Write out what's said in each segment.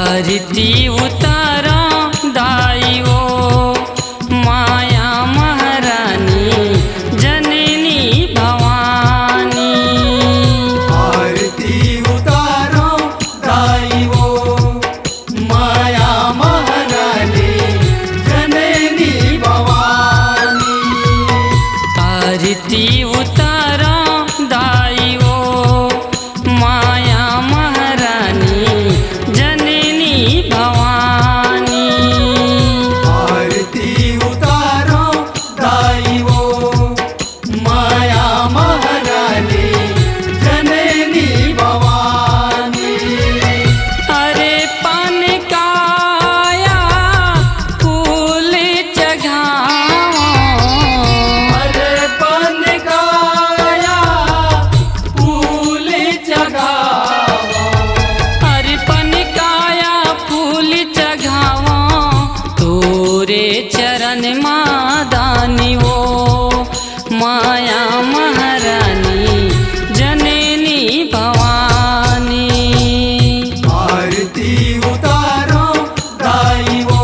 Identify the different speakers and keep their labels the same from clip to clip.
Speaker 1: आरती उतारा दाई ओ माया महारानी जननी भवानी।
Speaker 2: आरती उतारो दाई ओ माया महारानी जननी भवानी।
Speaker 1: आरती उतारा दाई ओ माया महारानी जननी भवानी।
Speaker 2: आरती उतारो दाई ओ माया महारानी जननी भवानी।
Speaker 1: अरे पान काया फूल चढ़ाओ,
Speaker 2: अरे पान काया फूल चढ़ाओ।
Speaker 1: अरे पान काया फूल चढ़ाओ तोरे चरण मादानी ओ माया महारानी जननी भवानी।
Speaker 2: आरती उतारो दाई ओ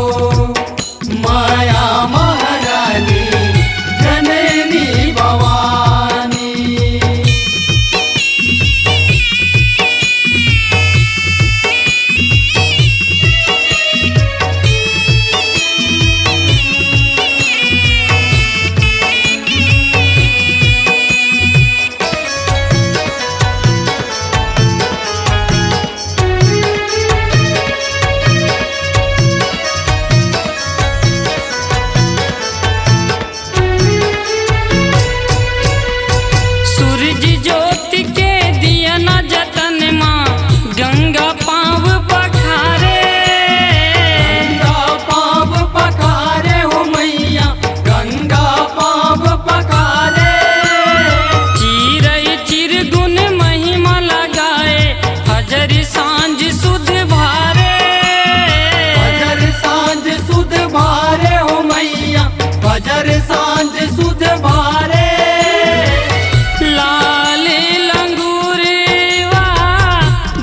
Speaker 2: माया महारानी जननी भवानी।
Speaker 1: सूरज ज्योति के दिया न जतन माँ गंगा पाँव पखारे।
Speaker 2: गंगा पाँव पखारे हो मैया, गंगा पाँव पखारे।
Speaker 1: चिरई चिरगुन महिमा लगाए फजर सांझ सुध भारे।
Speaker 2: फजर सांझ सुध भारे हो मैया, फजर सांझ सुध भारे।
Speaker 1: लाल लंगूरवा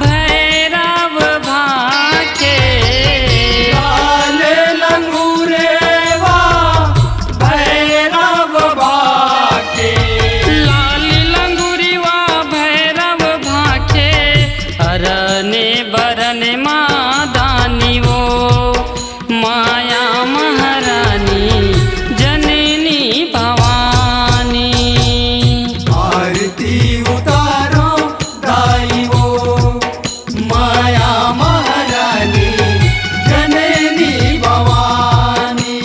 Speaker 1: भैरव भाके,
Speaker 2: लाल लंगूरेवा भैरव बाके।
Speaker 1: लाल लंगूरवा भैरव भाके अरने बरन मादानी वो माया महारानी जननी भवानी।
Speaker 2: आरती उतारो दाई ओ माया महारानी जननी भवानी।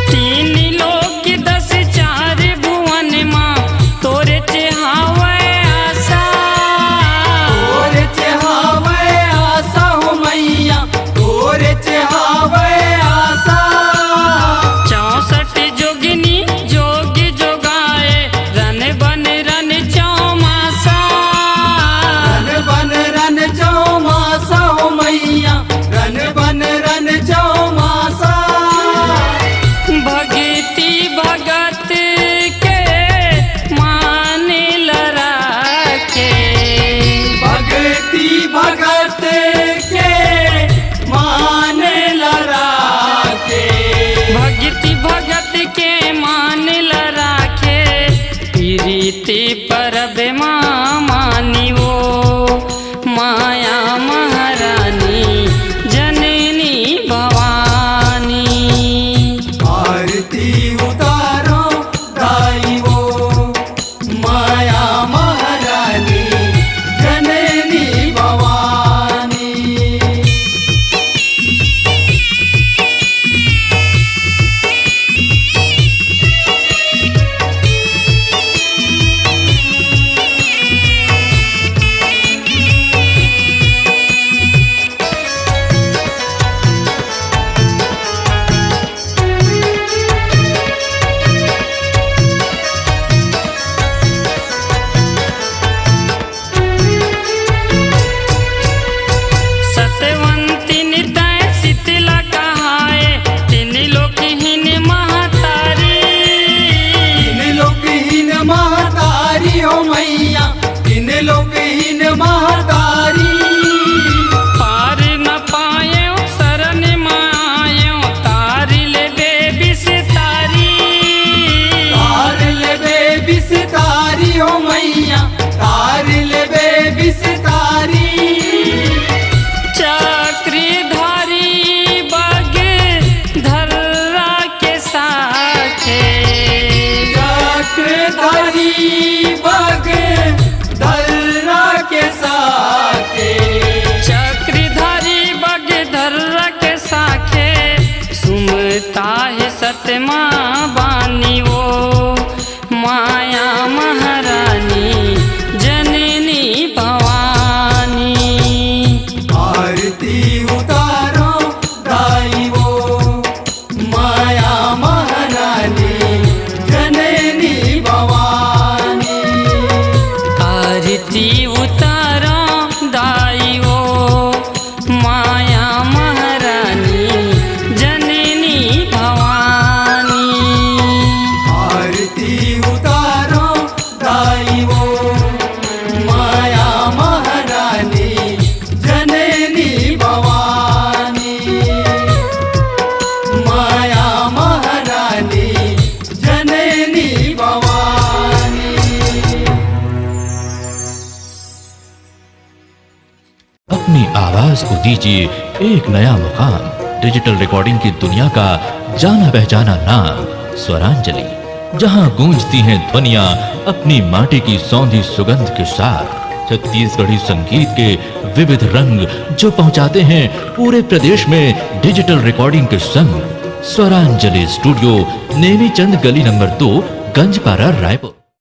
Speaker 1: तीन लोक दस चार भुवन माँ तोरे चढ़ावे आशा।
Speaker 2: तोरे चढ़ावे आशा हो मैया, तोरे चढ़ावे आशा।
Speaker 1: 64 जोगिनी जोग जोगाए रन बन रन चौमासा।
Speaker 2: रन बन रन चौमासा हो मैया, रन बन रन चौमासा।
Speaker 1: भगति भगत के मान लराखे।
Speaker 2: भगति भगत के मान लराके।
Speaker 1: भगति भगत के मान लराखे प्रीति परब माँ मानी वो माया महारानी जननी भवानी।
Speaker 2: आरती उतारो दाई ओ माया महारानी जननी भवानी।
Speaker 3: अपनी आवाज को दीजिए एक नया मुकाम। डिजिटल रिकॉर्डिंग की दुनिया का जाना पहचाना नाम स्वरांजलि, जहां गूंजती हैं ध्वनियां अपनी माटी की सौंधी सुगंध के साथ। छत्तीसगढ़ी संगीत के विविध रंग जो पहुंचाते हैं पूरे प्रदेश में डिजिटल रिकॉर्डिंग के संग। स्वरांजलि स्टूडियो, नेमीचंद गली नंबर 2, गंजपारा, रायपुर।